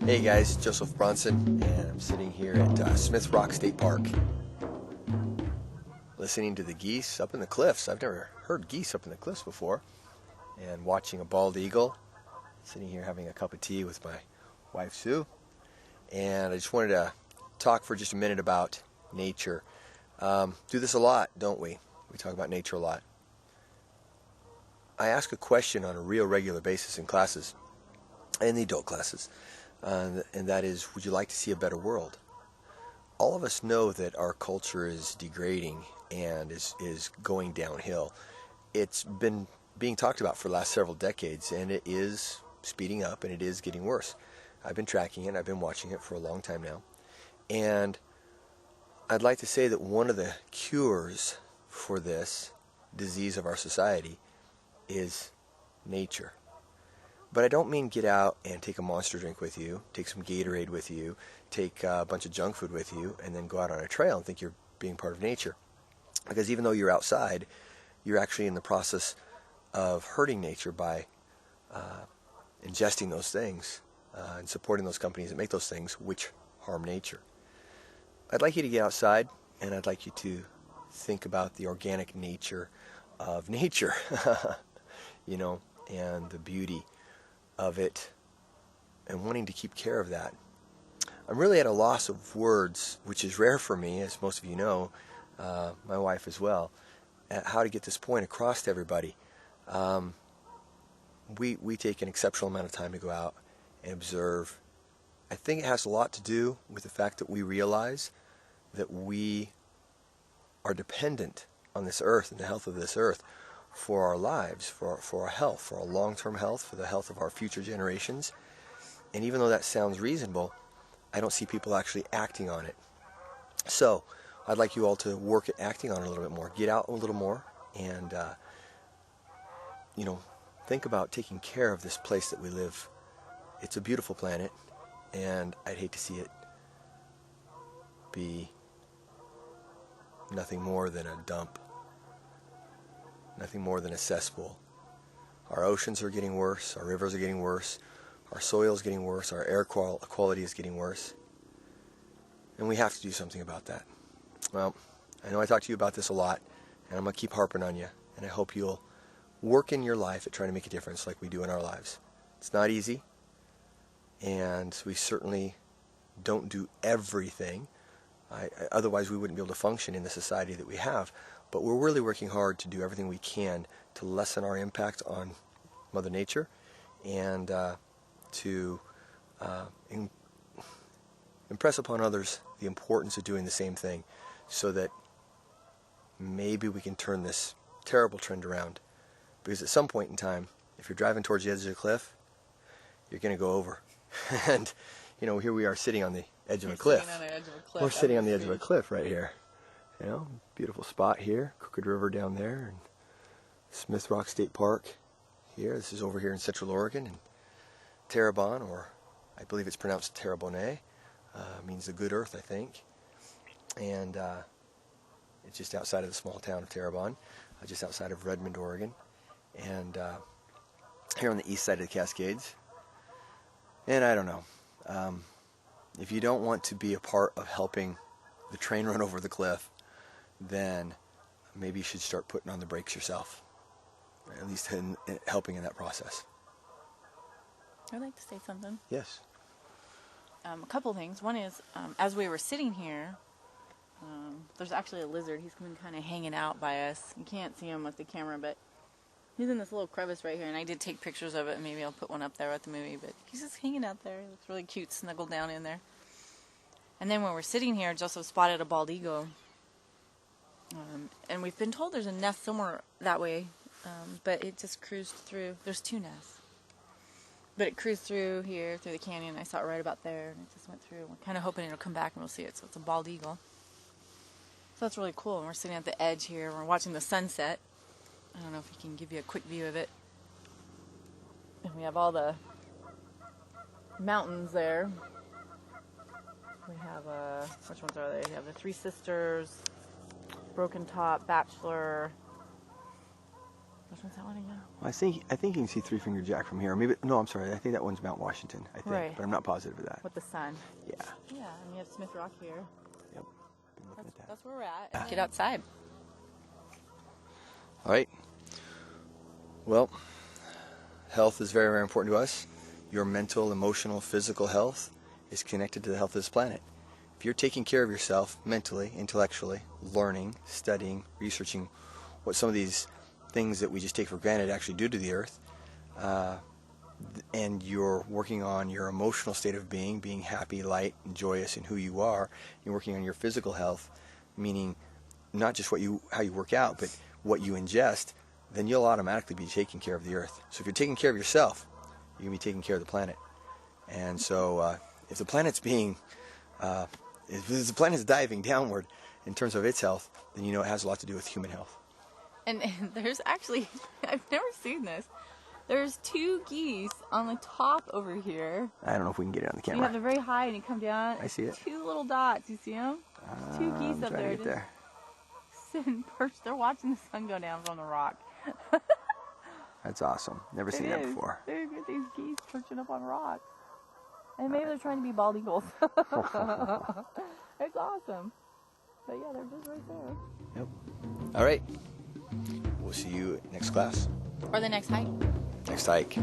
Hey guys, Joseph Bronson, and I'm sitting here at Smith Rock State Park listening to the geese up in the cliffs. I've never heard geese up in the cliffs before, and watching a bald eagle, sitting here having a cup of tea with my wife Sue. And I just wanted to talk for just a minute about nature. Do this a lot, don't we? We talk about nature a lot. I ask a question on a real regular basis in classes, in the adult classes, and that is, would you like to see a better world? All of us know that our culture is degrading and is going downhill. It's been being talked about for the last several decades, and it is speeding up, and it is getting worse. I've been tracking it. I've been watching it for a long time now. And I'd like to say that one of the cures for this disease of our society is nature. But I don't mean get out and take a Monster drink with you, take some Gatorade with you, take a bunch of junk food with you, and then go out on a trail and think you're being part of nature. Because even though you're outside, you're actually in the process of hurting nature by ingesting those things and supporting those companies that make those things which harm nature. I'd like you to get outside, and I'd like you to think about the organic nature of nature, and the beauty of it, and wanting to keep care of that. I'm really at a loss of words, which is rare for me, as most of you know, my wife as well, at how to get this point across to everybody. We take an exceptional amount of time to go out and observe. I think it has a lot to do with the fact that we realize that we are dependent on this earth and the health of this earth for our lives, for our health, for our long-term health, for the health of our future generations. And even though that sounds reasonable, I don't see people actually acting on it. So I'd like you all to work at acting on it a little bit more. Get out a little more and, think about taking care of this place that we live. It's a beautiful planet, and I'd hate to see it be nothing more than a dump. Nothing more than a cesspool. Our oceans are getting worse, our rivers are getting worse, our soil is getting worse, our air quality is getting worse. And we have to do something about that. Well, I know I talk to you about this a lot, and I'm going to keep harping on you, and I hope you'll work in your life at trying to make a difference like we do in our lives. It's not easy, and we certainly don't do everything. Otherwise we wouldn't be able to function in the society that we have. But we're really working hard to do everything we can to lessen our impact on Mother Nature and to impress upon others the importance of doing the same thing, so that maybe we can turn this terrible trend around. Because at some point in time, if you're driving towards the edge of the cliff, you're going to go over. And, here we are sitting on the edge of a cliff. We're sitting on the edge of a cliff right here. Beautiful spot here, Crooked River down there, and Smith Rock State Park here. This is over here in Central Oregon, in Terrebonne, or I believe it's pronounced Terrebonne. Means the good earth, I think. And it's just outside of the small town of Terrebonne, just outside of Redmond, Oregon, and here on the east side of the Cascades. And I don't know. If you don't want to be a part of helping the train run over the cliff, then maybe you should start putting on the brakes yourself, at least in helping in that process. I'd like to say something. Yes. A couple things. One is, as we were sitting here, there's actually a lizard. He's been kind of hanging out by us. You can't see him with the camera, but he's in this little crevice right here, and I did take pictures of it, and maybe I'll put one up there at the movie, but he's just hanging out there. He looks really cute, snuggled down in there. And then when we're sitting here, Joseph spotted a bald eagle. And we've been told there's a nest somewhere that way, but it just cruised through. There's two nests. But it cruised through here, through the canyon. I saw it right about there, and it just went through. We're kind of hoping it'll come back and we'll see it. So it's a bald eagle. So that's really cool. And we're sitting at the edge here. We're watching the sunset. I don't know if we can give you a quick view of it. And we have all the mountains there. We have, which ones are they? We have the Three Sisters, Broken Top, Bachelor. Which one's that one again? Well, I think you can see Three Finger Jack from here. Maybe no, I'm sorry. I think that one's Mount Washington. I think, Right. but I'm not positive of that. With the sun. Yeah. Yeah, and you have Smith Rock here. Yep. Been looking at that. That's where we're at. Get outside. All right. Well, health is very, very important to us. Your mental, emotional, physical health is connected to the health of this planet. If you're taking care of yourself mentally, intellectually, learning, studying, researching what some of these things that we just take for granted actually do to the earth, and you're working on your emotional state of being happy, light, and joyous in who you are, you're working on your physical health, meaning not just how you work out, but what you ingest, then you'll automatically be taking care of the earth. So if you're taking care of yourself, you're going to be taking care of the planet. And so if the planet's if the planet's diving downward in terms of its health, then you know it has a lot to do with human health. And there's actually, I've never seen this. There's 2 geese on the top over here. I don't know if we can get it on the You camera. have the very high and you come down. I see it. 2 little dots. You see them? 2 geese up there. To get there. Sitting perched. They're watching the sun go down from the rock. That's awesome. Never seen that before. These geese perching up on rocks. And maybe they're trying to be bald eagles. It's awesome. But yeah, they're just right there. Yep. All right. We'll see you next class. Or the next hike. Next hike.